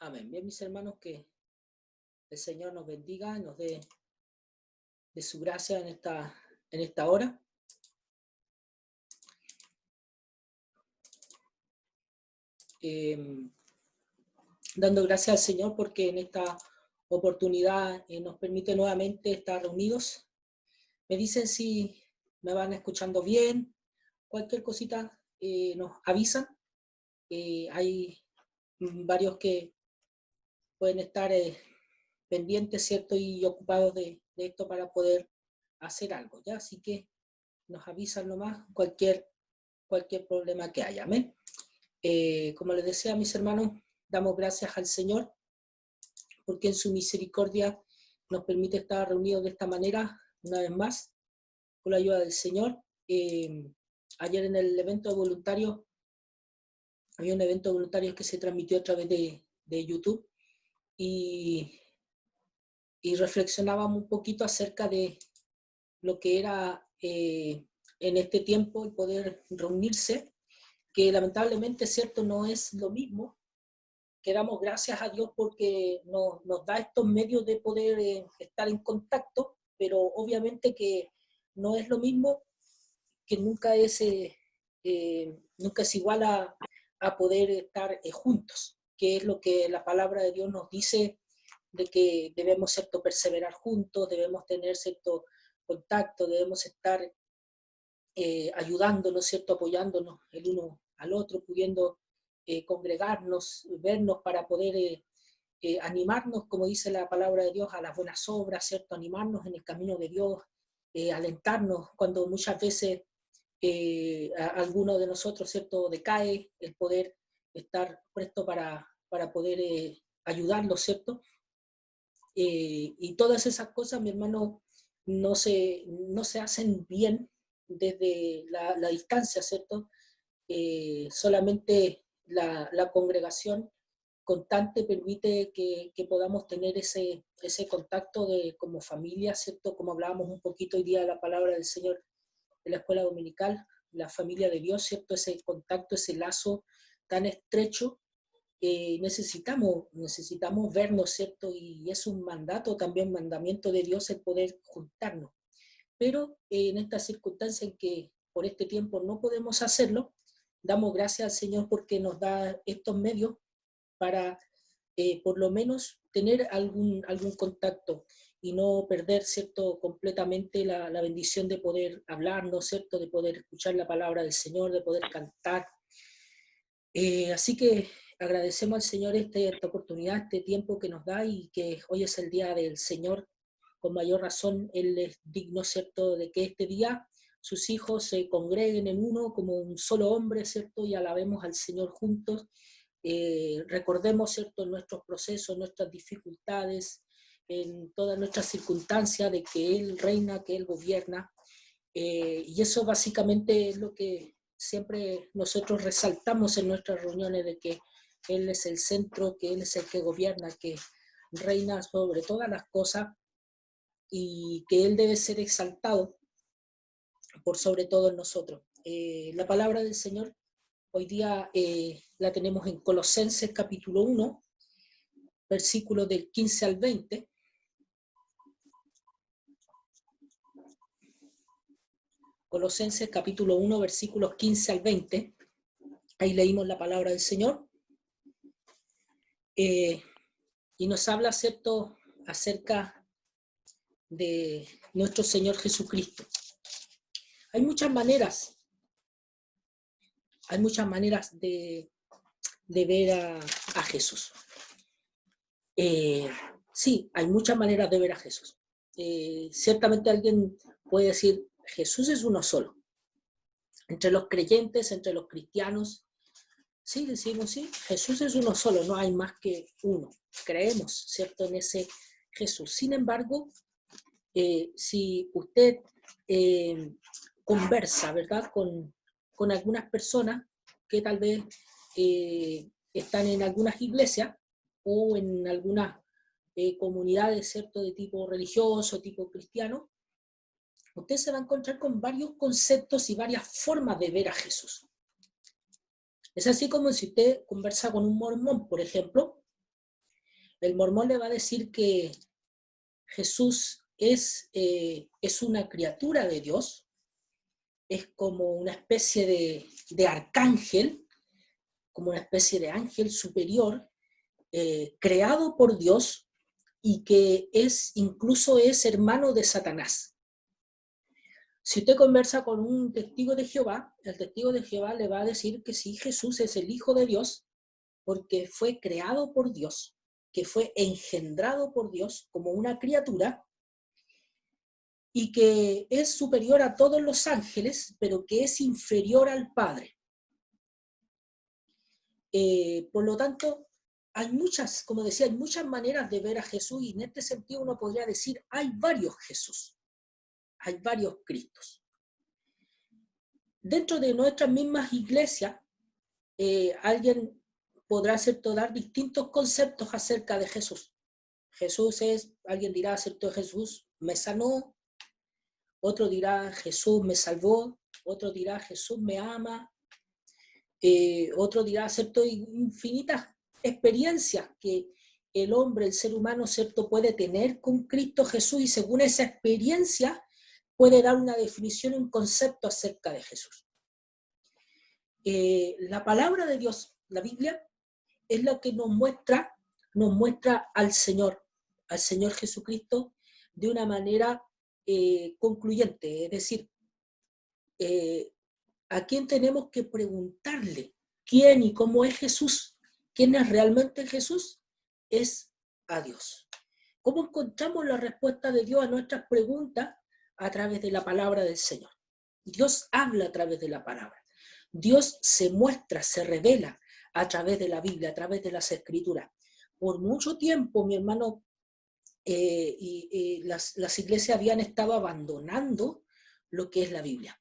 Amén. Bien, mis hermanos, que el Señor nos bendiga, nos dé de su gracia en esta hora. Dando gracias al Señor porque en esta oportunidad nos permite nuevamente estar reunidos. Me dicen si me van escuchando bien, cualquier cosita nos avisan. Hay varios que pueden estar pendientes, ¿cierto? Y ocupados de esto para poder hacer algo, ¿ya? Así que nos avisan nomás cualquier problema que haya. Amén. Como les decía a mis hermanos, damos gracias al Señor porque en su misericordia nos permite estar reunidos de esta manera una vez más con la ayuda del Señor. Ayer en el evento de voluntarios, había un evento de voluntarios que se transmitió a través de YouTube y reflexionábamos un poquito acerca de lo que era en este tiempo el poder reunirse, que lamentablemente, cierto, no es lo mismo. Que damos gracias a Dios porque nos da estos medios de poder estar en contacto, pero obviamente que no es lo mismo, que nunca es igual a poder estar juntos, que es lo que la palabra de Dios nos dice, de que debemos, cierto, perseverar juntos, debemos tener cierto contacto, debemos estar ayudándonos, cierto, apoyándonos el uno al otro, pudiendo congregarnos, vernos para poder animarnos, como dice la palabra de Dios, a las buenas obras, ¿cierto? Animarnos en el camino de Dios, alentarnos cuando muchas veces alguno de nosotros, ¿cierto?, decae, el poder estar presto para poder ayudarlo, ¿cierto? Y todas esas cosas, mi hermano, no se hacen bien desde la distancia, ¿cierto? Solamente la congregación constante permite que podamos tener ese contacto como familia, ¿cierto? Como hablábamos un poquito hoy día de la palabra del Señor en la escuela dominical, la familia de Dios, ¿cierto? Ese contacto, ese lazo tan estrecho, necesitamos vernos, ¿cierto? Y es un mandato, también mandamiento de Dios el poder juntarnos. Pero en esta circunstancia en que por este tiempo no podemos hacerlo, damos gracias al Señor porque nos da estos medios para por lo menos tener algún contacto y no perder, ¿cierto?, completamente la bendición de poder hablarnos, ¿cierto?, de poder escuchar la palabra del Señor, de poder cantar. Así que agradecemos al Señor esta oportunidad, este tiempo que nos da, y que hoy es el día del Señor. Con mayor razón, Él es digno, ¿cierto?, de que este día sus hijos se congreguen en uno como un solo hombre, ¿cierto?, y alabemos al Señor juntos. Recordemos, ¿cierto?, nuestros procesos, nuestras dificultades, en todas nuestras circunstancias, de que Él reina, que Él gobierna. Y eso básicamente es lo que siempre nosotros resaltamos en nuestras reuniones, de que Él es el centro, que Él es el que gobierna, que reina sobre todas las cosas, y que Él debe ser exaltado por sobre todo en nosotros. La palabra del Señor hoy día la tenemos en Colosenses capítulo 1, versículos del 15 al 20. Colosenses capítulo 1, versículos 15 al 20. Ahí leímos la palabra del Señor. Y nos habla, ¿cierto?, acerca de nuestro Señor Jesucristo. Hay muchas maneras de ver a Jesús. Sí, hay muchas maneras de ver a Jesús. Ciertamente alguien puede decir, Jesús es uno solo. Entre los creyentes, entre los cristianos, sí, decimos, sí, Jesús es uno solo, no hay más que uno. Creemos, ¿cierto?, en ese Jesús. Sin embargo, si usted conversa, ¿verdad?, con algunas personas que tal vez están en algunas iglesias o en algunas comunidades, ¿cierto?, de tipo religioso, tipo cristiano, usted se va a encontrar con varios conceptos y varias formas de ver a Jesús. Es así como si usted conversa con un mormón, por ejemplo, El mormón le va a decir que Jesús es una criatura de Dios, es como una especie de arcángel, como una especie de ángel superior, creado por Dios y que incluso es hermano de Satanás. Si usted conversa con un testigo de Jehová, el testigo de Jehová le va a decir que sí, Jesús es el Hijo de Dios, porque fue creado por Dios, que fue engendrado por Dios como una criatura, y que es superior a todos los ángeles, pero que es inferior al Padre. Por lo tanto, hay muchas, como decía, hay muchas maneras de ver a Jesús, y en este sentido uno podría decir, hay varios Jesús, hay varios Cristos. Dentro de nuestras mismas iglesias, alguien podrá dar distintos conceptos acerca de Jesús. Jesús es, alguien dirá, ¿cierto? Jesús me sanó, otro dirá, Jesús me salvó, otro dirá, Jesús me ama, otro dirá, ¿cierto? Infinitas experiencias que el hombre, el ser humano, ¿cierto?, puede tener con Cristo Jesús, y según esa experiencia puede dar una definición, un concepto acerca de Jesús. La palabra de Dios, la Biblia, es la que nos muestra al Señor Jesucristo de una manera concluyente, es decir, a quién tenemos que preguntarle quién y cómo es Jesús, quién es realmente Jesús, es a Dios. ¿Cómo encontramos la respuesta de Dios a nuestras preguntas? A través de la palabra del Señor. Dios habla a través de la palabra. Dios se muestra, se revela a través de la Biblia, a través de las Escrituras. Por mucho tiempo, mi hermano, las iglesias habían estado abandonando lo que es la Biblia.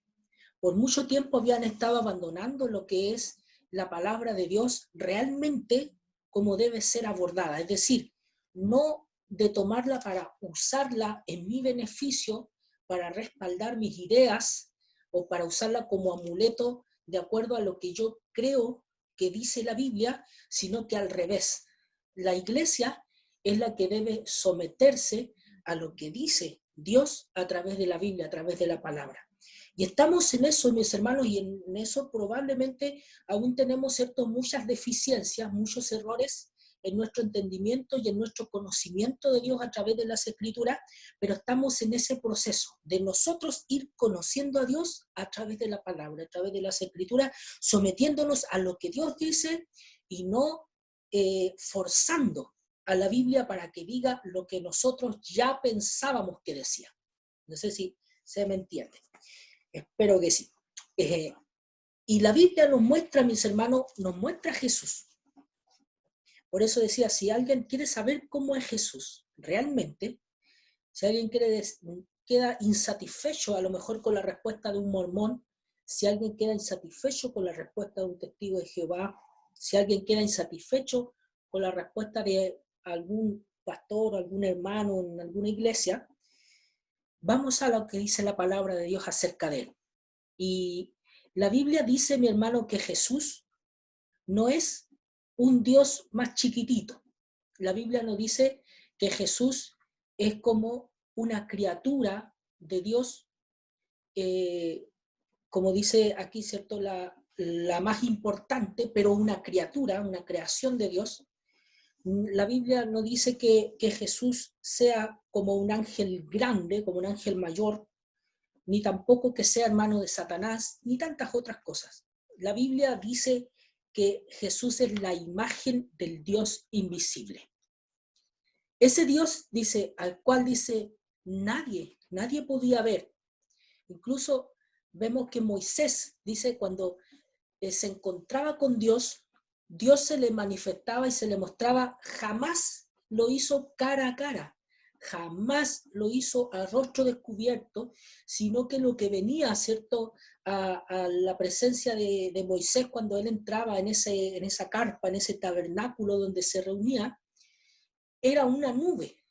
Por mucho tiempo habían estado abandonando lo que es la palabra de Dios realmente como debe ser abordada. Es decir, no de tomarla para usarla en mi beneficio, para respaldar mis ideas o para usarla como amuleto de acuerdo a lo que yo creo que dice la Biblia, sino que al revés. La iglesia es la que debe someterse a lo que dice Dios a través de la Biblia, a través de la palabra. Y estamos en eso, mis hermanos, y en eso probablemente aún tenemos, ¿cierto?, muchas deficiencias, muchos errores en nuestro entendimiento y en nuestro conocimiento de Dios a través de las Escrituras, pero estamos en ese proceso de nosotros ir conociendo a Dios a través de la palabra, a través de las Escrituras, sometiéndonos a lo que Dios dice y no forzando a la Biblia para que diga lo que nosotros ya pensábamos que decía. No sé si se me entiende. Espero que sí. Y la Biblia nos muestra, mis hermanos, nos muestra a Jesús. Por eso decía, si alguien quiere saber cómo es Jesús realmente, si alguien queda insatisfecho a lo mejor con la respuesta de un mormón, si alguien queda insatisfecho con la respuesta de un testigo de Jehová, si alguien queda insatisfecho con la respuesta de algún pastor, algún hermano en alguna iglesia, vamos a lo que dice la palabra de Dios acerca de él. Y la Biblia dice, mi hermano, que Jesús no es un Dios más chiquitito. La Biblia nos dice que Jesús es como una criatura de Dios, como dice aquí, ¿cierto?, la más importante, pero una criatura, una creación de Dios. La Biblia no dice que Jesús sea como un ángel grande, como un ángel mayor, ni tampoco que sea hermano de Satanás, ni tantas otras cosas. La Biblia dice que Jesús es la imagen del Dios invisible. Ese Dios, dice, al cual dice nadie podía ver. Incluso vemos que Moisés, dice, cuando se encontraba con Dios, Dios se le manifestaba y se le mostraba, jamás lo hizo cara a cara, jamás lo hizo a rostro descubierto, sino que lo que venía, ¿cierto?, a la presencia de Moisés cuando él entraba en esa carpa, en ese tabernáculo donde se reunía, era una nube.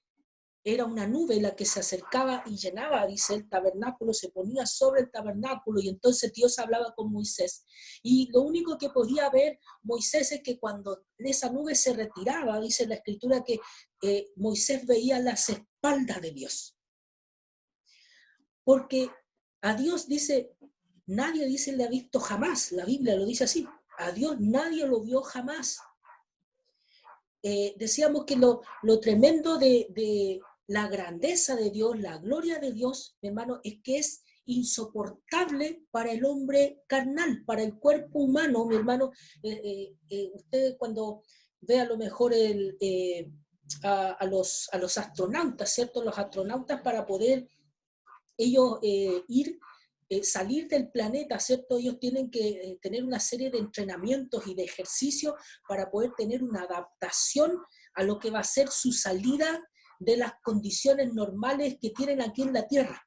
era una nube la que se acercaba y llenaba, dice, el tabernáculo, se ponía sobre el tabernáculo y entonces Dios hablaba con Moisés. Y lo único que podía ver Moisés es que cuando esa nube se retiraba, dice la escritura que Moisés veía las espaldas de Dios. Porque a Dios dice, nadie dice le ha visto jamás, la Biblia lo dice así, a Dios nadie lo vio jamás. Decíamos que lo tremendo de la grandeza de Dios, la gloria de Dios, mi hermano, es que es insoportable para el hombre carnal, para el cuerpo humano, mi hermano. Usted cuando ve a lo mejor a los astronautas, ¿cierto? Los astronautas para poder ellos salir del planeta, ¿cierto? Ellos tienen que tener una serie de entrenamientos y de ejercicios para poder tener una adaptación a lo que va a ser su salida de las condiciones normales que tienen aquí en la Tierra.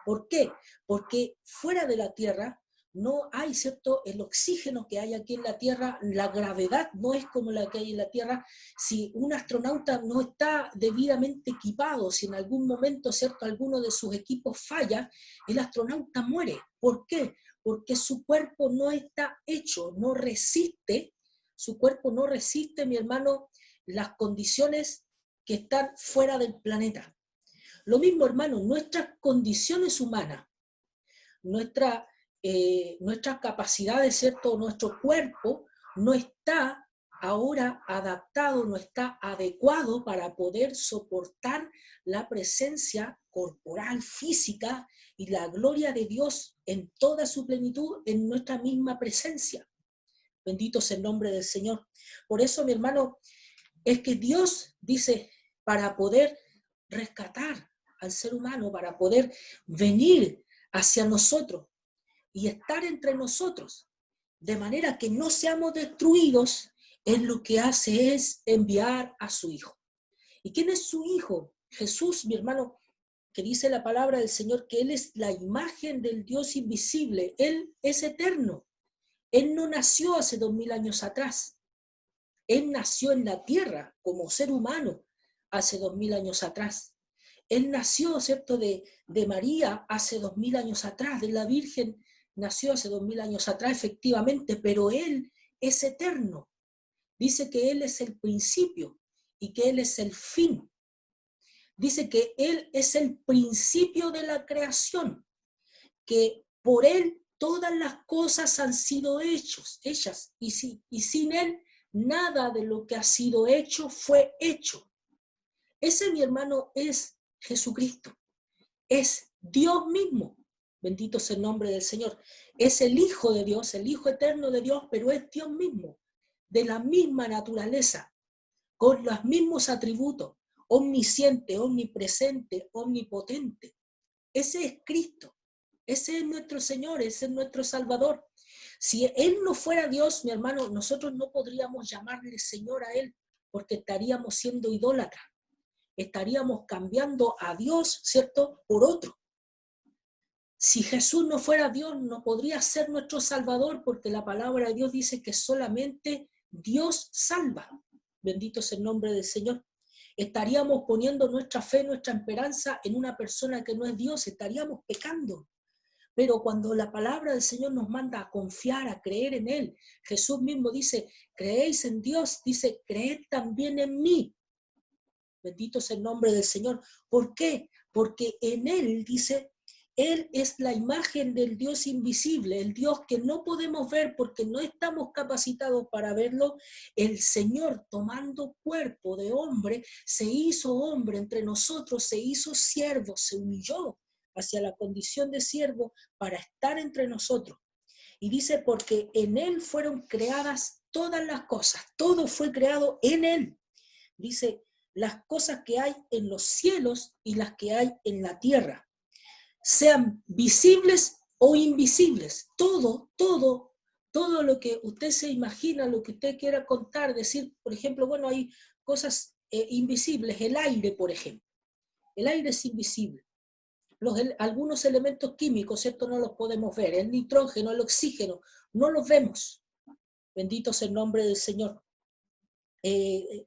¿Por qué? Porque fuera de la Tierra no hay, ¿cierto?, el oxígeno que hay aquí en la Tierra, la gravedad no es como la que hay en la Tierra. Si un astronauta no está debidamente equipado, si en algún momento, ¿cierto?, alguno de sus equipos falla, el astronauta muere. ¿Por qué? Porque su cuerpo no está hecho, no resiste, su cuerpo no resiste, mi hermano, las condiciones que están fuera del planeta. Lo mismo, hermano, nuestras condiciones humanas, nuestras capacidades, ¿cierto? Nuestro cuerpo no está ahora adaptado, no está adecuado para poder soportar la presencia corporal, física y la gloria de Dios en toda su plenitud en nuestra misma presencia. Bendito sea el nombre del Señor. Por eso, mi hermano, es que Dios dice, para poder rescatar al ser humano, para poder venir hacia nosotros y estar entre nosotros, de manera que no seamos destruidos, Él lo que hace es enviar a su Hijo. ¿Y quién es su Hijo? Jesús, mi hermano, que dice la palabra del Señor que Él es la imagen del Dios invisible, Él es eterno. Él no nació hace 2000 años atrás. Él nació en la tierra como ser humano hace 2000 años atrás. Él nació, ¿cierto?, de María hace 2000 años atrás, de la Virgen nació hace 2000 años atrás, efectivamente, pero Él es eterno. Dice que Él es el principio y que Él es el fin. Dice que Él es el principio de la creación, que por Él todas las cosas han sido hechas, y sin Él nada de lo que ha sido hecho fue hecho. Ese, mi hermano, es Jesucristo, es Dios mismo, bendito sea el nombre del Señor, es el Hijo de Dios, el Hijo eterno de Dios, pero es Dios mismo, de la misma naturaleza, con los mismos atributos, omnisciente, omnipresente, omnipotente. Ese es Cristo, ese es nuestro Señor, ese es nuestro Salvador. Si Él no fuera Dios, mi hermano, nosotros no podríamos llamarle Señor a Él, porque estaríamos siendo idólatras. Estaríamos cambiando a Dios, ¿cierto?, por otro. Si Jesús no fuera Dios, no podría ser nuestro Salvador, porque la palabra de Dios dice que solamente Dios salva. Bendito sea el nombre del Señor. Estaríamos poniendo nuestra fe, nuestra esperanza en una persona que no es Dios, estaríamos pecando. Pero cuando la palabra del Señor nos manda a confiar, a creer en Él, Jesús mismo dice, creéis en Dios, dice, creed también en mí. Bendito sea el nombre del Señor. ¿Por qué? Porque en Él, dice, Él es la imagen del Dios invisible, el Dios que no podemos ver porque no estamos capacitados para verlo. El Señor, tomando cuerpo de hombre, se hizo hombre entre nosotros, se hizo siervo, se humilló hacia la condición de siervo para estar entre nosotros. Y dice, porque en Él fueron creadas todas las cosas, todo fue creado en Él. Dice, las cosas que hay en los cielos y las que hay en la tierra, sean visibles o invisibles, todo lo que usted se imagina, lo que usted quiera contar, decir, por ejemplo, bueno, hay cosas invisibles, el aire, por ejemplo, el aire es invisible. Algunos elementos químicos, ¿cierto?, no los podemos ver, el nitrógeno, el oxígeno, no los vemos. Bendito sea el nombre del Señor.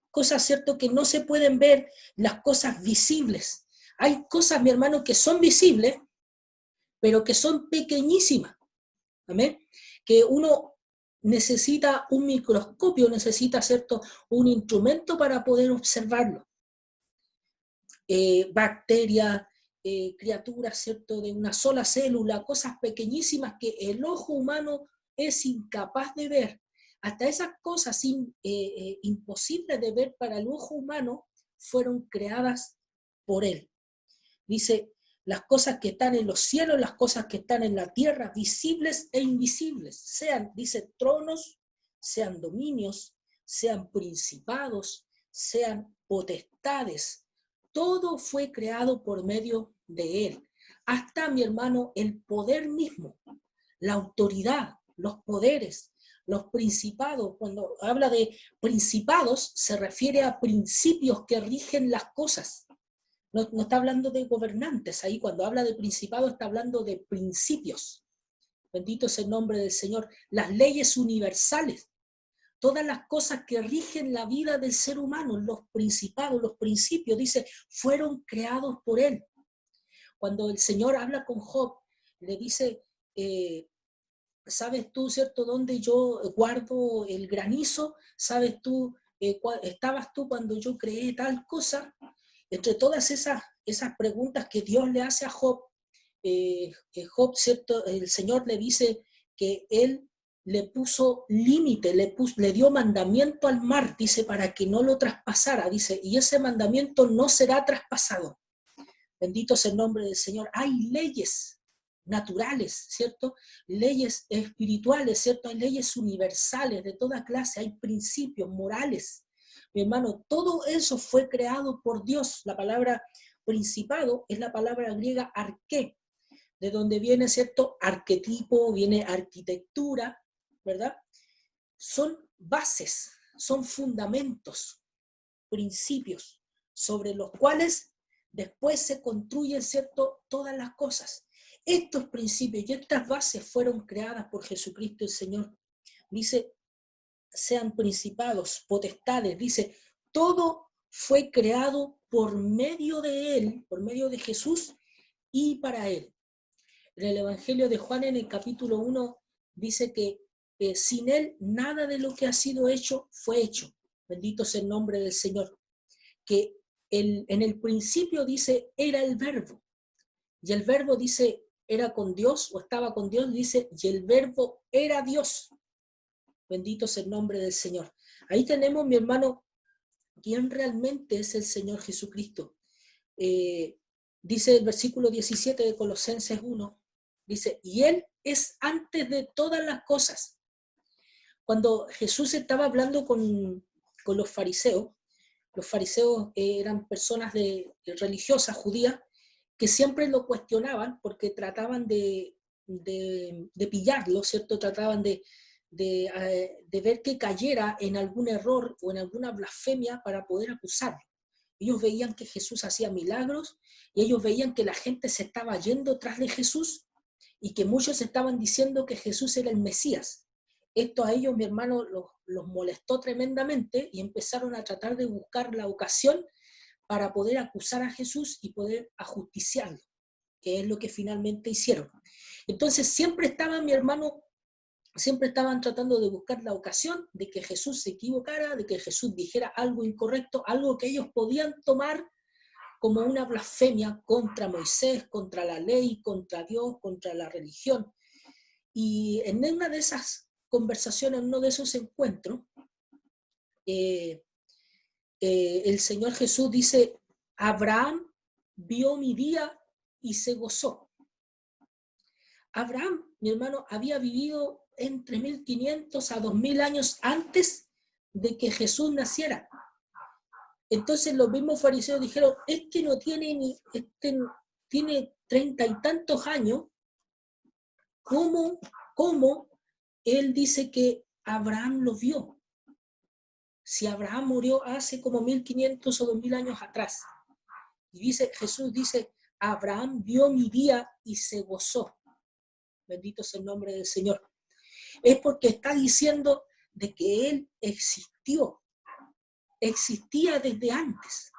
cosas, ¿cierto?, que no se pueden ver, las cosas visibles. Hay cosas, mi hermano, que son visibles, pero que son pequeñísimas. ¿Amén? Que uno necesita un microscopio, necesita, ¿cierto?, un instrumento para poder observarlo. Bacterias, criaturas, ¿cierto?, de una sola célula, cosas pequeñísimas que el ojo humano es incapaz de ver. Hasta esas cosas imposibles de ver para el ojo humano fueron creadas por él. Dice, las cosas que están en los cielos, las cosas que están en la tierra, visibles e invisibles, sean, dice, tronos, sean dominios, sean principados, sean potestades. Todo fue creado por medio de él. Hasta, mi hermano, el poder mismo, la autoridad, los poderes, los principados. Cuando habla de principados, se refiere a principios que rigen las cosas. No, no está hablando de gobernantes, ahí cuando habla de principado está hablando de principios. Bendito es el nombre del Señor. Las leyes universales, todas las cosas que rigen la vida del ser humano, los principados, los principios, dice, fueron creados por él. Cuando el Señor habla con Job, le dice, ¿sabes tú, cierto, dónde yo guardo el granizo? ¿Sabes tú, estabas tú cuando yo creé tal cosa? Entre todas esas preguntas que Dios le hace a Job, Job, ¿cierto? El Señor le dice que él le puso límite, le dio mandamiento al mar, dice, para que no lo traspasara, dice, y ese mandamiento no será traspasado. Bendito es el nombre del Señor. Hay leyes naturales, ¿cierto? Leyes espirituales, ¿cierto? Hay leyes universales de toda clase, hay principios morales. Mi hermano, todo eso fue creado por Dios. La palabra principado es la palabra griega arqué, de donde viene, ¿cierto? Arquetipo, viene arquitectura, ¿verdad? Son bases, son fundamentos, principios, sobre los cuales después se construyen, ¿cierto?, todas las cosas. Estos principios y estas bases fueron creadas por Jesucristo el Señor. Dice, sean principados, potestades, dice, todo fue creado por medio de Él, por medio de Jesús y para Él. En el Evangelio de Juan, en el capítulo 1, dice que sin Él nada de lo que ha sido hecho fue hecho. Bendito sea el nombre del Señor. Que en el principio dice, era el verbo. Y el verbo dice, era con Dios o estaba con Dios, dice, y el verbo era Dios. Bendito sea el nombre del Señor. Ahí tenemos, mi hermano, quién realmente es el Señor Jesucristo. Dice el versículo 17 de Colosenses 1, dice, y Él es antes de todas las cosas. Cuando Jesús estaba hablando con los fariseos eran personas religiosas, judías, que siempre lo cuestionaban porque trataban de pillarlo, ¿cierto? Trataban de ver que cayera en algún error o en alguna blasfemia para poder acusarlo. Ellos veían que Jesús hacía milagros y ellos veían que la gente se estaba yendo tras de Jesús y que muchos estaban diciendo que Jesús era el Mesías. Esto a ellos, mi hermano, los molestó tremendamente y empezaron a tratar de buscar la ocasión para poder acusar a Jesús y poder ajusticiarlo, que es lo que finalmente hicieron. Entonces siempre estaban, mi hermano, siempre estaban tratando de buscar la ocasión de que Jesús se equivocara, de que Jesús dijera algo incorrecto, algo que ellos podían tomar como una blasfemia contra Moisés, contra la ley, contra Dios, contra la religión. Y en una de esas conversaciones, en uno de esos encuentros, el Señor Jesús dice, Abraham vio mi día y se gozó. Abraham, mi hermano, había vivido entre 1500 a 2000 años antes de que Jesús naciera. Entonces los mismos fariseos dijeron, no tiene tiene 30 y tantos años, ¿cómo él dice que Abraham lo vio? Si Abraham murió hace como 1500 o 2000 años atrás. Y Jesús dice, Abraham vio mi día y se gozó. Bendito sea el nombre del Señor. Es porque está diciendo de que él existió. existía desde antes.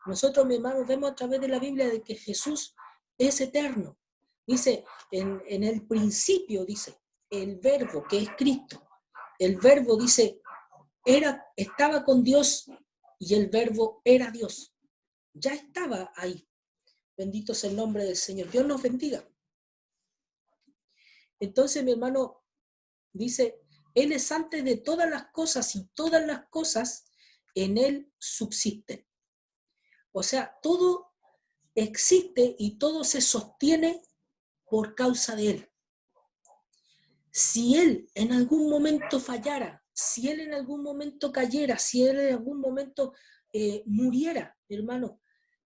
Nosotros, mi hermano, vemos a través de la Biblia de que Jesús es eterno. Dice, en el principio, dice, el verbo, que es Cristo. El verbo, dice, estaba con Dios y el verbo era Dios. Ya estaba ahí. Bendito sea el nombre del Señor. Dios nos bendiga. Entonces, mi hermano, dice, Él es antes de todas las cosas y todas las cosas en Él subsisten. O sea, todo existe y todo se sostiene por causa de Él. Si Él en algún momento fallara, si Él en algún momento cayera, si Él en algún momento muriera, hermano,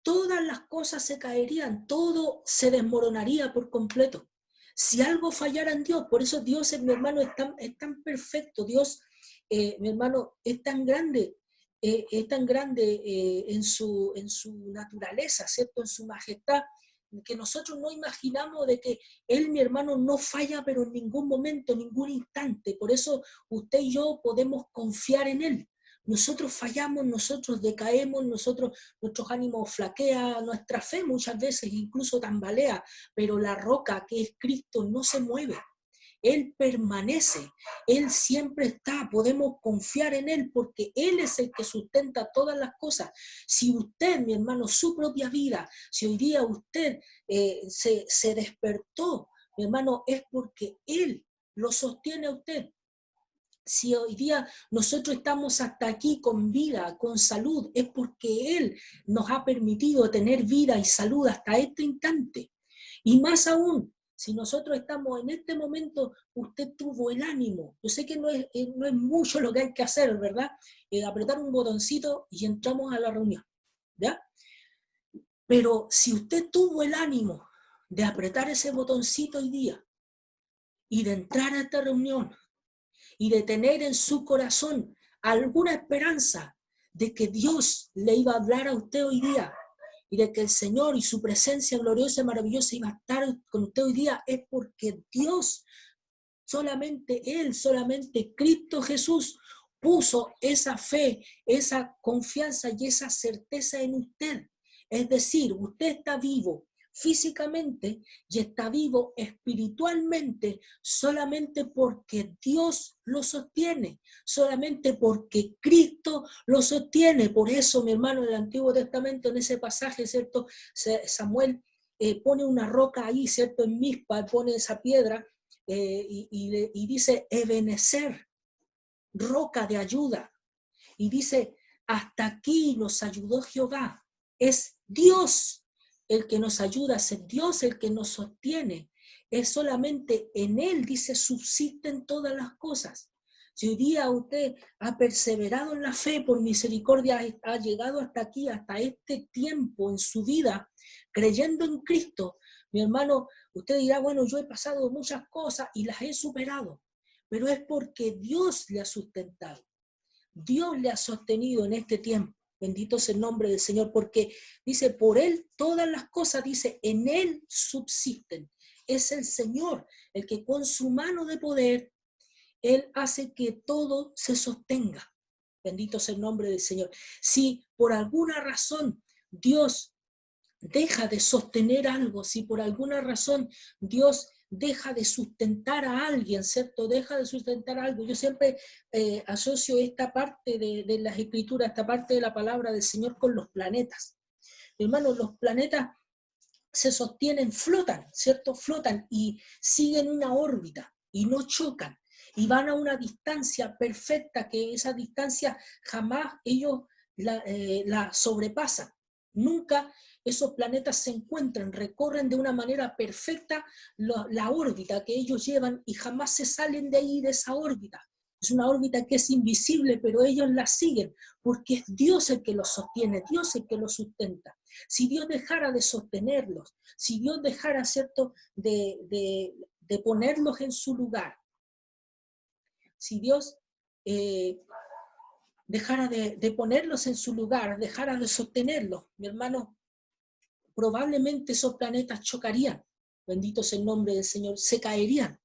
todas las cosas se caerían, todo se desmoronaría por completo. Si algo fallara en Dios, por eso Dios, mi hermano, es tan perfecto, Dios, mi hermano, es tan grande en su naturaleza, ¿cierto? En su majestad, que nosotros no imaginamos de que Él, mi hermano, no falla, pero en ningún momento, en ningún instante. Por eso usted y yo podemos confiar en Él. Nosotros fallamos, nosotros decaemos, nuestros ánimos flaquean, nuestra fe muchas veces incluso tambalea, pero la roca que es Cristo no se mueve. Él permanece, Él siempre está, podemos confiar en Él porque Él es el que sustenta todas las cosas. Si usted, mi hermano, su propia vida, si hoy día usted se despertó, mi hermano, es porque Él lo sostiene a usted. Si hoy día nosotros estamos hasta aquí con vida, con salud, es porque Él nos ha permitido tener vida y salud hasta este instante. Y más aún, si nosotros estamos en este momento, usted tuvo el ánimo. Yo sé que no es mucho lo que hay que hacer, ¿verdad? Apretar un botoncito y entramos a la reunión, ¿ya? Pero si usted tuvo el ánimo de apretar ese botoncito hoy día y de entrar a esta reunión, y de tener en su corazón alguna esperanza de que Dios le iba a hablar a usted hoy día y de que el Señor y su presencia gloriosa y maravillosa iba a estar con usted hoy día, es porque Dios, solamente Él, solamente Cristo Jesús puso esa fe, esa confianza y esa certeza en usted. Es decir, usted está vivo físicamente y está vivo espiritualmente solamente porque Dios lo sostiene, solamente porque Cristo lo sostiene. Por eso, mi hermano, en el Antiguo Testamento, en ese pasaje, ¿cierto? Samuel pone una roca ahí, ¿cierto? En Mizpa, pone esa piedra y dice Ebenezer, roca de ayuda. Y dice, hasta aquí nos ayudó Jehová. Es Dios el que nos ayuda, es Dios el que nos sostiene. Es solamente en Él, dice, subsisten todas las cosas. Si hoy día usted ha perseverado en la fe, por misericordia ha llegado hasta aquí, hasta este tiempo en su vida, creyendo en Cristo, mi hermano, usted dirá, bueno, yo he pasado muchas cosas y las he superado, pero es porque Dios le ha sustentado. Dios le ha sostenido en este tiempo. Bendito es el nombre del Señor, porque dice, por Él todas las cosas, dice, en Él subsisten. Es el Señor el que con su mano de poder, Él hace que todo se sostenga. Bendito es el nombre del Señor. Si por alguna razón Dios deja de sostener algo, si por alguna razón Dios deja de sustentar a alguien, ¿cierto? Deja de sustentar algo. Yo siempre asocio esta parte de las escrituras, esta parte de la palabra del Señor con los planetas. Hermanos, los planetas se sostienen, flotan, ¿cierto? Flotan y siguen una órbita y no chocan y van a una distancia perfecta, que esa distancia jamás ellos la sobrepasan. Nunca esos planetas se encuentran, recorren de una manera perfecta la órbita que ellos llevan y jamás se salen de ahí, de esa órbita. Es una órbita que es invisible, pero ellos la siguen, porque es Dios el que los sostiene, Dios el que los sustenta. Si Dios dejara de sostenerlos, si Dios dejara, ¿cierto?, de ponerlos en su lugar, si Dios dejara de ponerlos en su lugar, dejara de sostenerlos, mi hermano, probablemente esos planetas chocarían. Bendito sea el nombre del Señor, se caerían.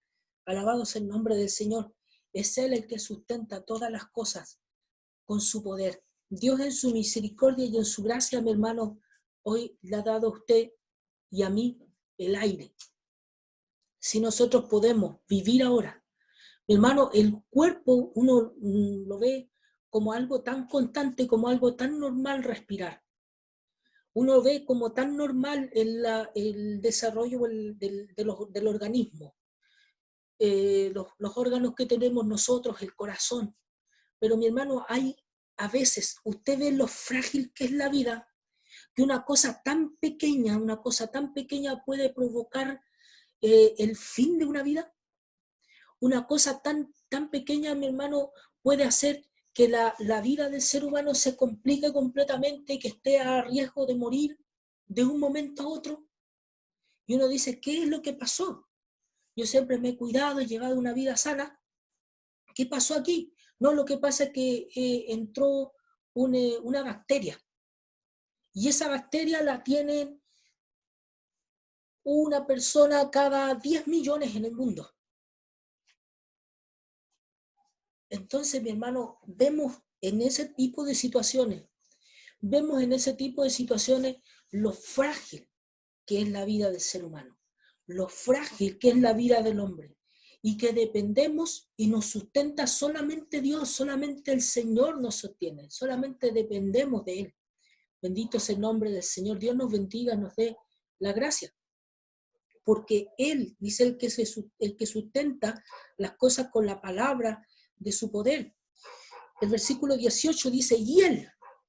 Alabado sea el nombre del Señor. Es Él el que sustenta todas las cosas con su poder. Dios en su misericordia y en su gracia, mi hermano, hoy le ha dado a usted y a mí el aire. Si nosotros podemos vivir ahora, mi hermano, el cuerpo uno lo ve como algo tan constante, como algo tan normal respirar. Uno ve como tan normal el desarrollo del organismo, los órganos que tenemos nosotros, el corazón. Pero mi hermano, hay a veces, usted ve lo frágil que es la vida, que una cosa tan pequeña puede provocar el fin de una vida. Una cosa tan pequeña, mi hermano, puede hacer que la vida del ser humano se complique completamente y que esté a riesgo de morir de un momento a otro. Y uno dice, ¿qué es lo que pasó? Yo siempre me he cuidado, he llevado una vida sana. ¿Qué pasó aquí? No, lo que pasa es que entró una bacteria. Y esa bacteria la tiene una persona cada 10 millones en el mundo. Entonces, mi hermano, vemos en ese tipo de situaciones lo frágil que es la vida del ser humano, lo frágil que es la vida del hombre, y que dependemos y nos sustenta solamente Dios, solamente el Señor nos sostiene, solamente dependemos de Él. Bendito es el nombre del Señor. Dios nos bendiga, nos dé la gracia, porque Él, dice el que sustenta las cosas con la palabra de su poder. El versículo 18 dice, y Él,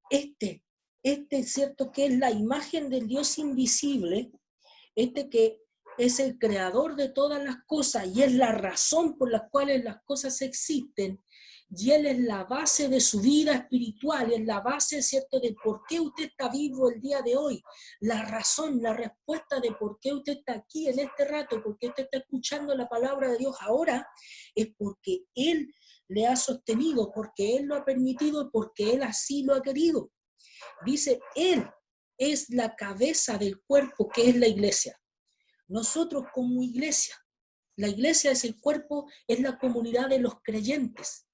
este es cierto que es la imagen del Dios invisible, que es el creador de todas las cosas y es la razón por la cual las cosas existen, y Él es la base de su vida espiritual, es la base, ¿cierto?, de por qué usted está vivo el día de hoy, la razón, la respuesta de por qué usted está aquí en este rato, por qué usted está escuchando la palabra de Dios ahora, es porque Él le ha sostenido, porque Él lo ha permitido, porque Él así lo ha querido. Dice, Él es la cabeza del cuerpo que es la iglesia. Nosotros como iglesia, la iglesia es el cuerpo, es la comunidad de los creyentes.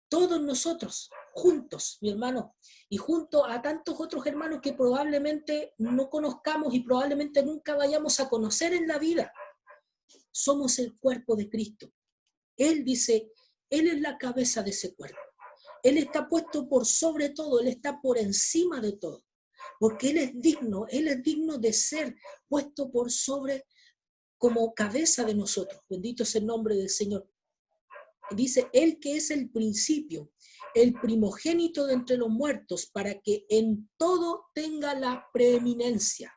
Todos nosotros, juntos, mi hermano, y junto a tantos otros hermanos que probablemente no conozcamos y probablemente nunca vayamos a conocer en la vida, somos el cuerpo de Cristo. Él dice, Él es la cabeza de ese cuerpo. Él está puesto por sobre todo, Él está por encima de todo, porque Él es digno de ser puesto por sobre como cabeza de nosotros. Bendito es el nombre del Señor. Dice, Él que es el principio, el primogénito de entre los muertos, para que en todo tenga la preeminencia,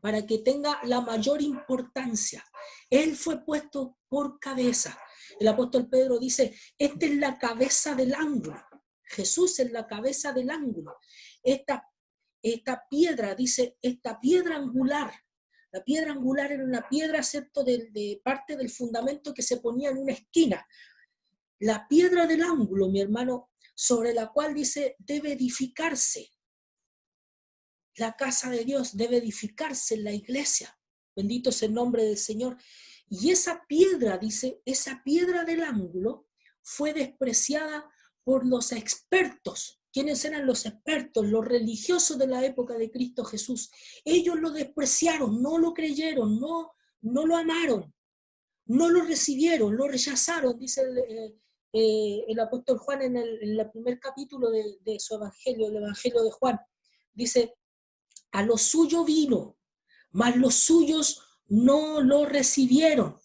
para que tenga la mayor importancia. Él fue puesto por cabeza. El apóstol Pedro dice, esta es la cabeza del ángulo. Jesús es la cabeza del ángulo. Esta piedra, dice, esta piedra angular. La piedra angular era una piedra, ¿cierto?, de parte del fundamento que se ponía en una esquina. La piedra del ángulo, mi hermano, sobre la cual dice, debe edificarse. La casa de Dios debe edificarse en la iglesia. Bendito es el nombre del Señor. Y esa piedra, dice, esa piedra del ángulo fue despreciada por los expertos. ¿Quiénes eran los expertos? Los religiosos de la época de Cristo Jesús. Ellos lo despreciaron, no lo creyeron, no lo amaron, no lo recibieron, lo rechazaron, dice el apóstol Juan en el primer capítulo de su evangelio, el evangelio de Juan. Dice, a lo suyo vino, mas los suyos no lo recibieron.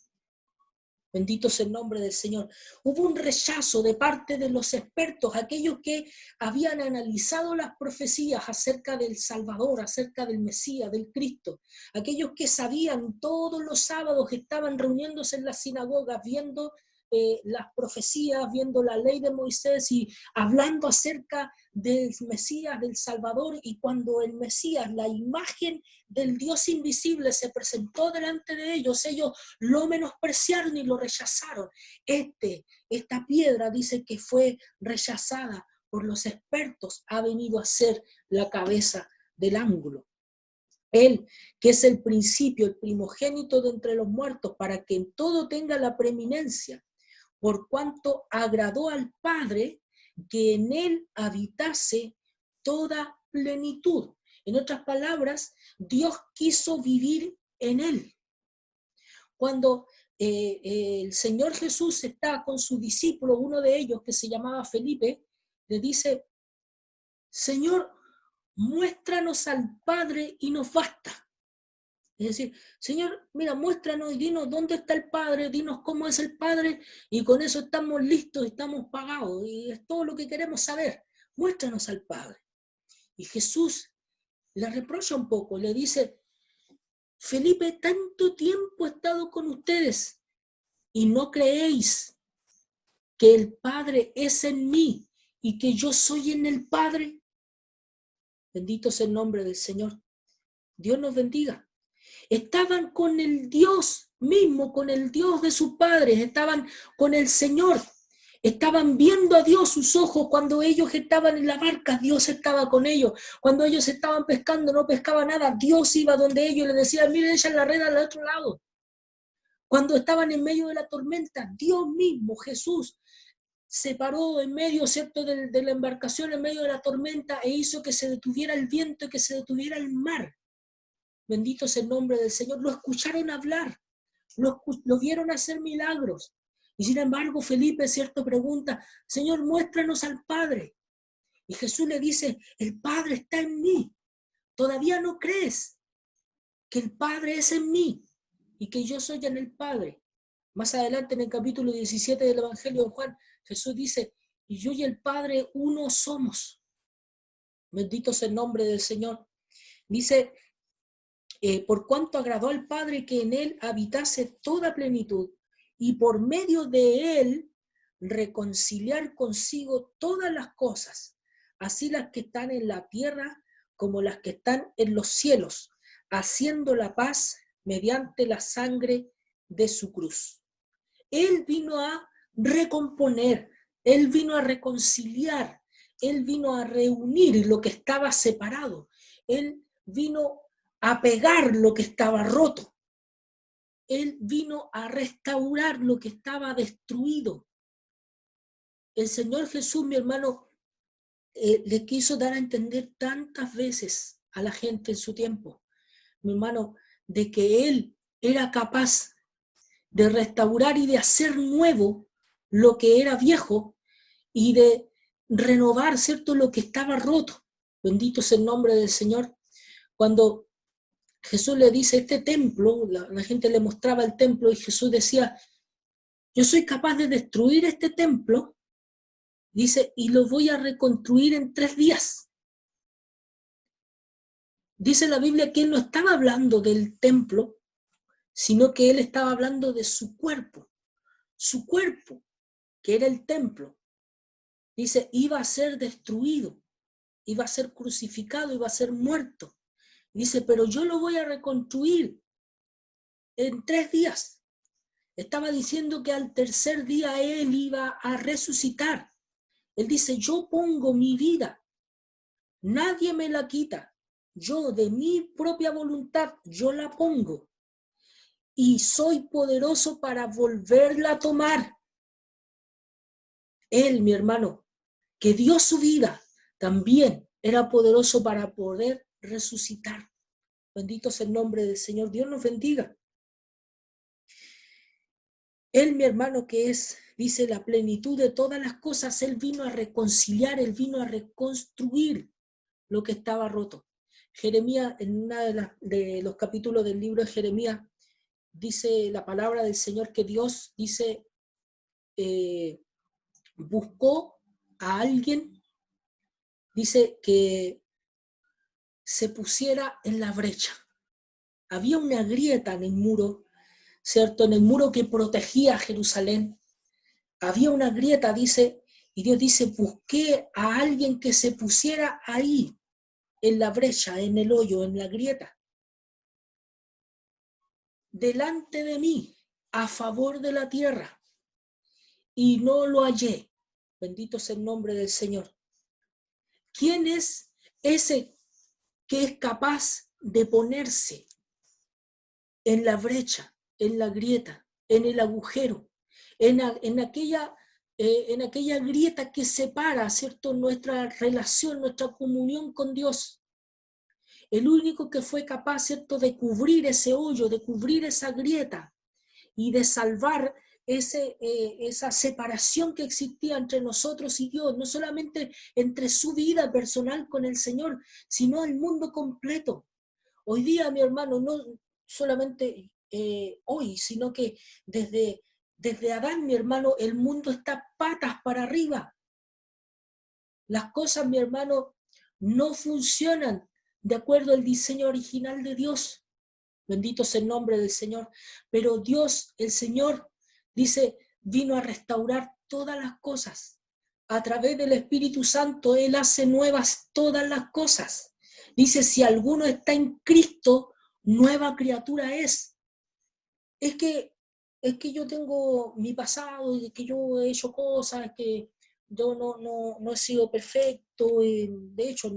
Bendito es el nombre del Señor. Hubo un rechazo de parte de los expertos, aquellos que habían analizado las profecías acerca del Salvador, acerca del Mesías, del Cristo. Aquellos que sabían todos los sábados que estaban reuniéndose en las sinagogas, viendo las profecías, viendo la ley de Moisés y hablando acerca del Mesías, del Salvador. Y cuando el Mesías, la imagen del Dios invisible, se presentó delante de ellos, ellos lo menospreciaron y lo rechazaron. Esta piedra, dice, que fue rechazada por los expertos, ha venido a ser la cabeza del ángulo. Él, que es el principio, el primogénito de entre los muertos, para que en todo tenga la preeminencia, por cuanto agradó al Padre que en él habitase toda plenitud. En otras palabras, Dios quiso vivir en él. Cuando el Señor Jesús está con su discípulo, uno de ellos que se llamaba Felipe, le dice: Señor, muéstranos al Padre y nos basta. Es decir, Señor, mira, muéstranos y dinos dónde está el Padre, dinos cómo es el Padre, y con eso estamos listos, estamos pagados, y es todo lo que queremos saber. Muéstranos al Padre. Y Jesús le reprocha un poco, le dice: Felipe, tanto tiempo he estado con ustedes y no creéis que el Padre es en mí y que yo soy en el Padre. Bendito sea el nombre del Señor. Dios nos bendiga. Estaban con el Dios mismo, con el Dios de sus padres, estaban con el Señor, estaban viendo a Dios sus ojos. Cuando ellos estaban en la barca, Dios estaba con ellos. Cuando ellos estaban pescando, no pescaba nada, Dios iba donde ellos y les decía: miren, echan la red al otro lado. Cuando estaban en medio de la tormenta, Dios mismo, Jesús, se paró en medio, ¿cierto?, de la embarcación, en medio de la tormenta, e hizo que se detuviera el viento y que se detuviera el mar. Bendito sea el nombre del Señor. Lo escucharon hablar, lo vieron hacer milagros. Y sin embargo, Felipe, ¿cierto?, pregunta: Señor, muéstranos al Padre. Y Jesús le dice: el Padre está en mí. ¿Todavía no crees que el Padre es en mí y que yo soy en el Padre? Más adelante, en el capítulo 17 del Evangelio de Juan, Jesús dice: y yo y el Padre uno somos. Bendito sea el nombre del Señor. Dice: por cuanto agradó al Padre que en él habitase toda plenitud, y por medio de él reconciliar consigo todas las cosas, así las que están en la tierra como las que están en los cielos, haciendo la paz mediante la sangre de su cruz. Él vino a recomponer, él vino a reconciliar, él vino a reunir lo que estaba separado, él vino a pegar lo que estaba roto, él vino a restaurar lo que estaba destruido. El Señor Jesús, mi hermano, le quiso dar a entender tantas veces a la gente en su tiempo, mi hermano, de que él era capaz de restaurar y de hacer nuevo lo que era viejo y de renovar, ¿cierto?, lo que estaba roto. Bendito es el nombre del Señor. Cuando Jesús le dice: este templo, la gente le mostraba el templo y Jesús decía: yo soy capaz de destruir este templo, dice, y lo voy a reconstruir en 3 días. Dice la Biblia que él no estaba hablando del templo, sino que él estaba hablando de su cuerpo, que era el templo. Dice, iba a ser destruido, iba a ser crucificado, iba a ser muerto. Dice, pero yo lo voy a reconstruir en 3 días. Estaba diciendo que al tercer día él iba a resucitar. Él dice: yo pongo mi vida, nadie me la quita. Yo de mi propia voluntad, yo la pongo. Y soy poderoso para volverla a tomar. Él, mi hermano, que dio su vida, también era poderoso para poder resucitar. Bendito sea el nombre del Señor. Dios nos bendiga. Él, mi hermano, que es, dice, la plenitud de todas las cosas, él vino a reconciliar, él vino a reconstruir lo que estaba roto. Jeremías, en uno de los capítulos del libro de Jeremías, dice la palabra del Señor que Dios, dice, buscó a alguien, dice, que se pusiera en la brecha. Había una grieta en el muro, ¿cierto? En el muro que protegía a Jerusalén. Había una grieta, dice, y Dios dice: busqué a alguien que se pusiera ahí, en la brecha, en el hoyo, en la grieta, delante de mí, a favor de la tierra, y no lo hallé. Bendito sea el nombre del Señor. ¿Quién es ese que es capaz de ponerse en la brecha, en la grieta, en el agujero, en aquella en aquella grieta que separa, ¿cierto?, nuestra relación, nuestra comunión con Dios. El único que fue capaz, ¿cierto?, de cubrir ese hoyo, de cubrir esa grieta y de salvar esa separación que existía entre nosotros y Dios, no solamente entre su vida personal con el Señor, sino el mundo completo. Hoy día, mi hermano, no solamente hoy, sino que desde Adán, mi hermano, el mundo está patas para arriba. Las cosas, mi hermano, no funcionan de acuerdo al diseño original de Dios. Bendito sea el nombre del Señor. Pero Dios, el Señor, dice, vino a restaurar todas las cosas. A través del Espíritu Santo, Él hace nuevas todas las cosas. Dice, si alguno está en Cristo, nueva criatura es. Es que, es que yo tengo mi pasado, y que yo he hecho cosas, que yo no he sido perfecto, de hecho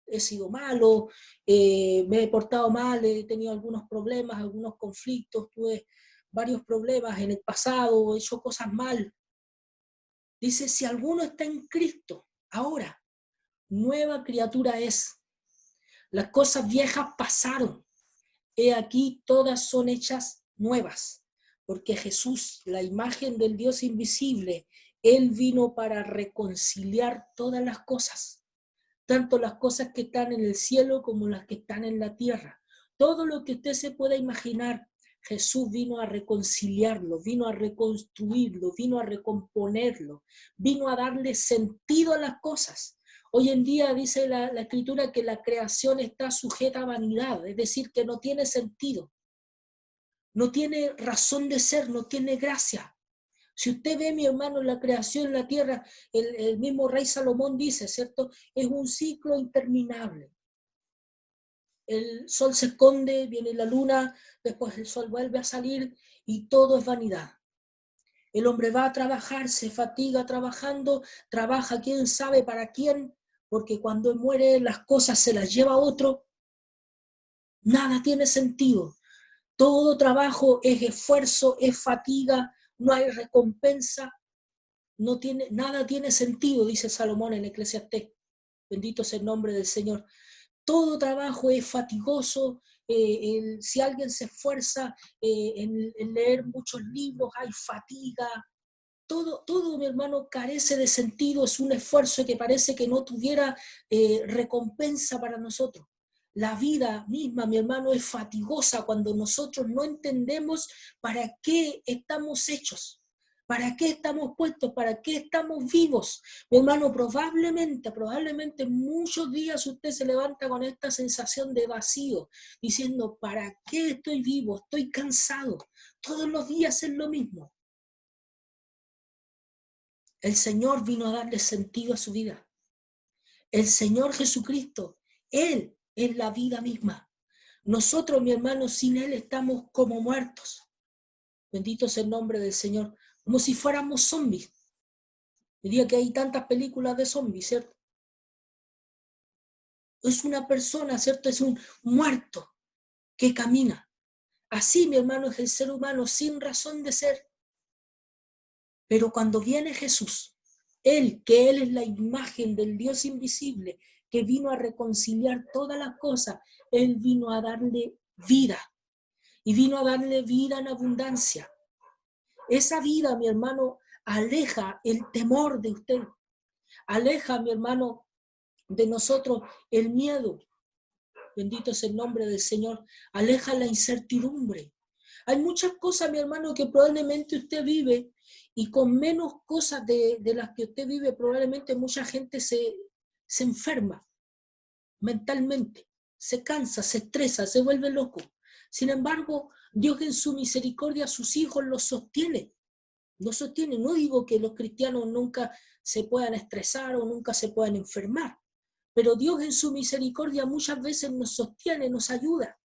he sido malo, me he portado mal, he tenido algunos problemas, algunos conflictos, tuve varios problemas en el pasado, he hecho cosas mal. Dice, si alguno está en Cristo, ahora, nueva criatura es. Las cosas viejas pasaron. He aquí, todas son hechas nuevas. Porque Jesús, la imagen del Dios invisible, Él vino para reconciliar todas las cosas. Tanto las cosas que están en el cielo como las que están en la tierra. Todo lo que usted se pueda imaginar, Jesús vino a reconciliarlo, vino a reconstruirlo, vino a recomponerlo, vino a darle sentido a las cosas. Hoy en día dice la Escritura que la creación está sujeta a vanidad, es decir, que no tiene sentido, no tiene razón de ser, no tiene gracia. Si usted ve, mi hermano, la creación en la tierra, el mismo rey Salomón dice, ¿cierto? Es un ciclo interminable. El sol se esconde, viene la luna, después el sol vuelve a salir y todo es vanidad. El hombre va a trabajar, se fatiga trabajando, trabaja quién sabe para quién, porque cuando muere las cosas se las lleva otro. Nada tiene sentido. Todo trabajo es esfuerzo, es fatiga, no hay recompensa. Nada tiene sentido, dice Salomón en Eclesiastés. Bendito sea el nombre del Señor. Todo trabajo es fatigoso. Si alguien se esfuerza en leer muchos libros, hay fatiga. Todo, mi hermano, carece de sentido. Es un esfuerzo que parece que no tuviera recompensa para nosotros. La vida misma, mi hermano, es fatigosa cuando nosotros no entendemos para qué estamos hechos. ¿Para qué estamos puestos? ¿Para qué estamos vivos? Mi hermano, probablemente muchos días usted se levanta con esta sensación de vacío, diciendo, ¿para qué estoy vivo? Estoy cansado. Todos los días es lo mismo. El Señor vino a darle sentido a su vida. El Señor Jesucristo, Él es la vida misma. Nosotros, mi hermano, sin Él estamos como muertos. Bendito sea el nombre del Señor. Como si fuéramos zombies. Diría que hay tantas películas de zombies, ¿cierto? Es una persona, ¿cierto? Es un muerto que camina. Así, mi hermano, es el ser humano sin razón de ser. Pero cuando viene Jesús, Él es la imagen del Dios invisible, que vino a reconciliar todas las cosas, Él vino a darle vida. Y vino a darle vida en abundancia. Esa vida, mi hermano, aleja el temor de usted. Aleja, mi hermano, de nosotros el miedo. Bendito es el nombre del Señor. Aleja la incertidumbre. Hay muchas cosas, mi hermano, que probablemente usted vive y con menos cosas de las que usted vive, probablemente mucha gente se enferma mentalmente, se cansa, se estresa, se vuelve loco. Sin embargo, Dios en su misericordia a sus hijos los sostiene. Los sostiene. No digo que los cristianos nunca se puedan estresar o nunca se puedan enfermar, pero Dios en su misericordia muchas veces nos sostiene, nos ayuda.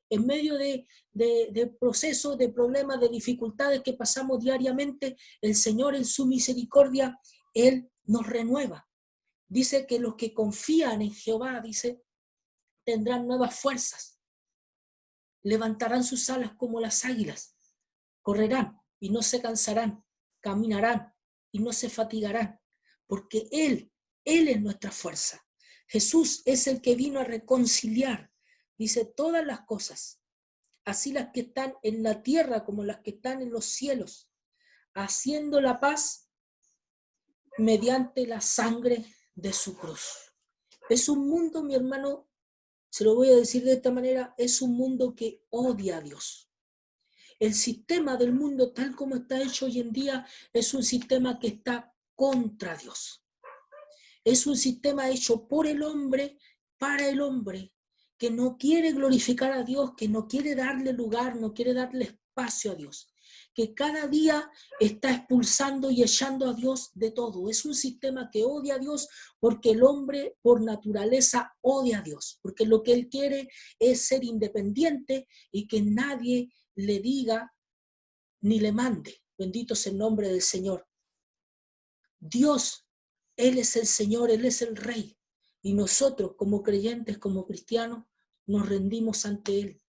En medio de procesos, de problemas, de dificultades que pasamos diariamente, el Señor en su misericordia, Él nos renueva. Dice que los que confían en Jehová, dice, tendrán nuevas fuerzas. Levantarán sus alas como las águilas. Correrán y no se cansarán. Caminarán y no se fatigarán, porque Él es nuestra fuerza. Jesús es el que vino a reconciliar, dice, todas las cosas, así las que están en la tierra como las que están en los cielos, haciendo la paz mediante la sangre de su cruz. Es un mundo, mi hermano, se lo voy a decir de esta manera, es un mundo que odia a Dios. El sistema del mundo tal como está hecho hoy en día es un sistema que está contra Dios. Es un sistema hecho por el hombre, para el hombre, que no quiere glorificar a Dios, que no quiere darle lugar, no quiere darle espacio a Dios, que cada día está expulsando y echando a Dios de todo. Es un sistema que odia a Dios porque el hombre por naturaleza odia a Dios, porque lo que él quiere es ser independiente y que nadie le diga ni le mande. Bendito sea el nombre del Señor. Dios, Él es el Señor, Él es el Rey. Y nosotros como creyentes, como cristianos, nos rendimos ante Él.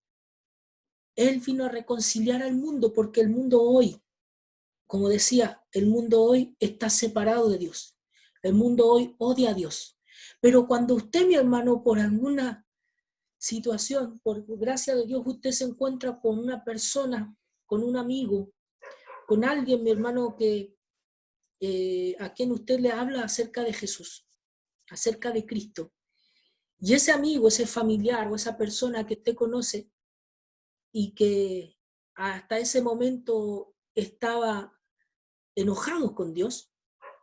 Él vino a reconciliar al mundo porque el mundo hoy, como decía, el mundo hoy está separado de Dios. El mundo hoy odia a Dios. Pero cuando usted, mi hermano, por alguna situación, por gracia de Dios, usted se encuentra con una persona, con un amigo, con alguien, mi hermano, que a quien usted le habla acerca de Jesús, acerca de Cristo. Y ese amigo, ese familiar o esa persona que usted conoce y que hasta ese momento estaba enojado con Dios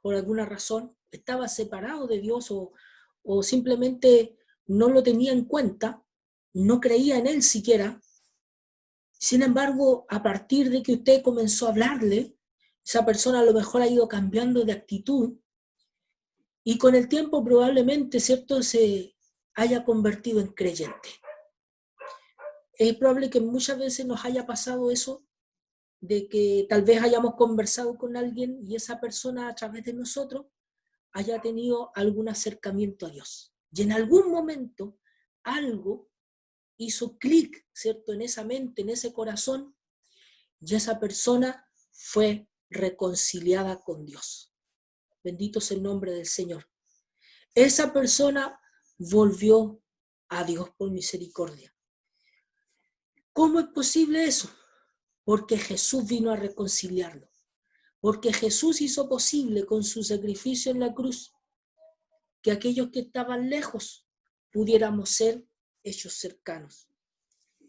por alguna razón, estaba separado de Dios o simplemente no lo tenía en cuenta, no creía en él siquiera. Sin embargo, a partir de que usted comenzó a hablarle, esa persona a lo mejor ha ido cambiando de actitud y con el tiempo probablemente, ¿cierto?, se haya convertido en creyente. Es probable que muchas veces nos haya pasado eso, de que tal vez hayamos conversado con alguien y esa persona a través de nosotros haya tenido algún acercamiento a Dios. Y en algún momento algo hizo clic, ¿cierto?, en esa mente, en ese corazón, y esa persona fue reconciliada con Dios. Bendito sea el nombre del Señor. Esa persona volvió a Dios por misericordia. ¿Cómo es posible eso? Porque Jesús vino a reconciliarlo. Porque Jesús hizo posible con su sacrificio en la cruz que aquellos que estaban lejos pudiéramos ser hechos cercanos.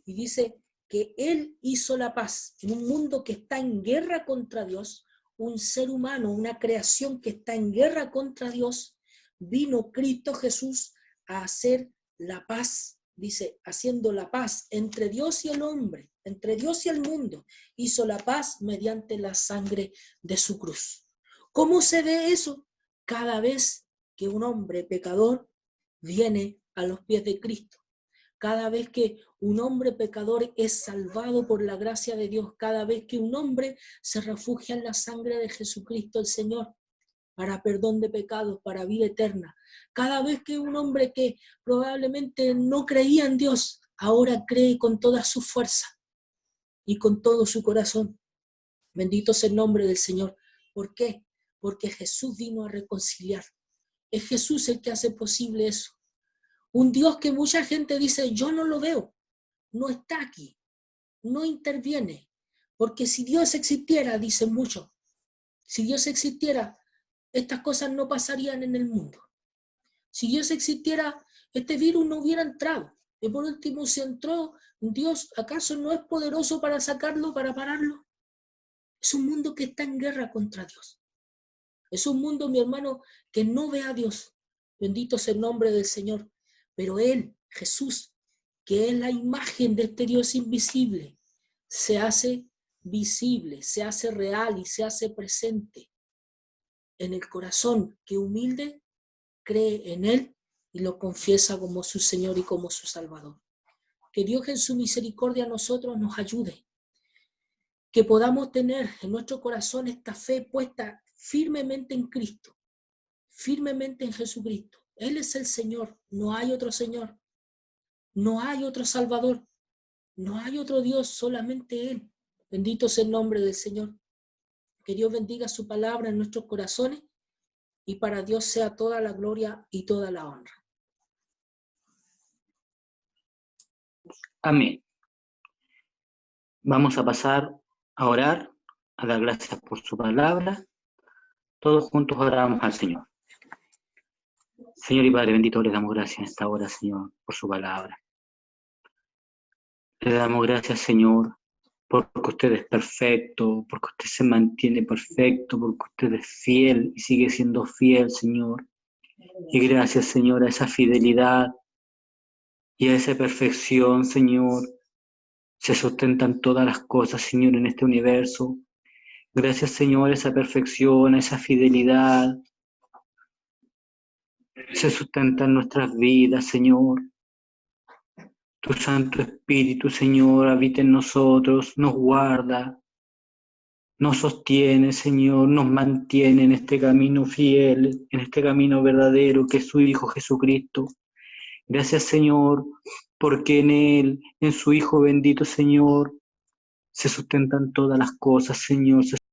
Y dice que Él hizo la paz en un mundo que está en guerra contra Dios, un ser humano, una creación que está en guerra contra Dios. Vino Cristo Jesús a hacer la paz, dice, haciendo la paz entre Dios y el hombre, entre Dios y el mundo. Hizo la paz mediante la sangre de su cruz. ¿Cómo se ve eso? Cada vez que un hombre pecador viene a los pies de Cristo. Cada vez que un hombre pecador es salvado por la gracia de Dios, cada vez que un hombre se refugia en la sangre de Jesucristo el Señor, para perdón de pecados, para vida eterna. Cada vez que un hombre que probablemente no creía en Dios, ahora cree con toda su fuerza y con todo su corazón. Bendito sea el nombre del Señor. ¿Por qué? Porque Jesús vino a reconciliar. Es Jesús el que hace posible eso. Un Dios que mucha gente dice, yo no lo veo, no está aquí, no interviene. Porque si Dios existiera, dicen muchos, si Dios existiera, estas cosas no pasarían en el mundo. Si Dios existiera, este virus no hubiera entrado. Y por último, si entró, Dios, ¿acaso no es poderoso para sacarlo, para pararlo? Es un mundo que está en guerra contra Dios. Es un mundo, mi hermano, que no ve a Dios. Bendito sea el nombre del Señor. Pero Él, Jesús, que es la imagen de este Dios invisible, se hace visible, se hace real y se hace presente en el corazón que humilde cree en Él y lo confiesa como su Señor y como su Salvador. Que Dios en su misericordia a nosotros nos ayude, que podamos tener en nuestro corazón esta fe puesta firmemente en Cristo, firmemente en Jesucristo. Él es el Señor, no hay otro Señor, no hay otro Salvador, no hay otro Dios, solamente Él. Bendito sea el nombre del Señor. Que Dios bendiga su palabra en nuestros corazones y para Dios sea toda la gloria y toda la honra. Amén. Vamos a pasar a orar, a dar gracias por su palabra. Todos juntos oramos al Señor. Señor y Padre bendito, le damos gracias en esta hora, Señor, por su palabra. Le damos gracias, Señor, porque usted es perfecto, porque usted se mantiene perfecto, porque usted es fiel y sigue siendo fiel, Señor. Y gracias, Señor, a esa fidelidad y a esa perfección, Señor, se sustentan todas las cosas, Señor, en este universo. Gracias, Señor, a esa perfección, a esa fidelidad, se sustentan nuestras vidas, Señor. Tu Santo Espíritu, Señor, habita en nosotros, nos guarda, nos sostiene, Señor, nos mantiene en este camino fiel, en este camino verdadero que es su Hijo Jesucristo. Gracias, Señor, porque en Él, en su Hijo bendito, Señor, se sustentan todas las cosas, Señor,